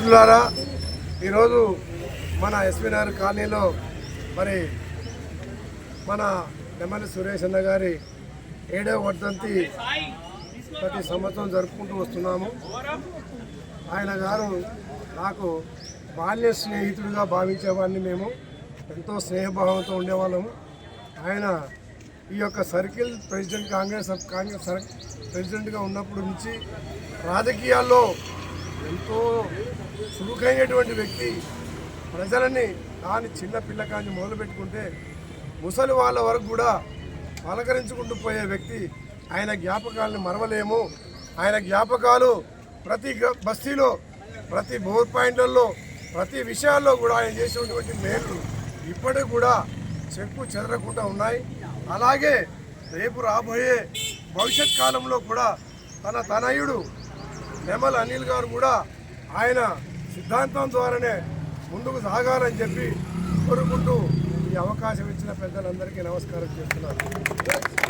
మిత్రులారా, ఈరోజు మన ఎస్వి నగర్ కాలనీలో మరి మన నెమలి సురేష్ అన్న గారి 7వ వర్ధంతి ప్రతి సంవత్సరం జరుపుకుంటూ వస్తున్నాము. ఆయన గారు నాకు బాల్య స్నేహితుడిగా భావించేవాడిని. మేము ఎంతో స్నేహభావంతో ఉండేవాళ్ళము. ఆయన ఈ యొక్క సర్కిల్ ప్రెసిడెంట్ కాంగ్రెస్ ప్రెసిడెంట్గా ఉన్నప్పటి నుంచి రాజకీయాల్లో ఎంతో చురుకైనటువంటి వ్యక్తి. ప్రజలని దాని చిన్న పిల్లకాన్ని మొదలుపెట్టుకుంటే ముసలి వాళ్ళ వరకు కూడా పలకరించుకుంటూ పోయే వ్యక్తి. ఆయన జ్ఞాపకాలను మరవలేము. ఆయన జ్ఞాపకాలు ప్రతి బస్తీలో, ప్రతి బోర్ పాయింట్లలో, ప్రతి విషయాల్లో కూడా ఆయన చేసినటువంటి మేలు ఇప్పటికి కూడా చెక్కు చెదరకుండా ఉన్నాయి. అలాగే రేపు రాబోయే భవిష్యత్ కాలంలో కూడా తన తనయుడు నెమల్ అనిల్ గారు కూడా ఆయన సిద్ధాంతం ద్వారానే ముందుకు సాగాలని చెప్పి కోరుకుంటూ ఈ అవకాశం ఇచ్చిన పెద్దలందరికీ నమస్కారం చేస్తున్నాను.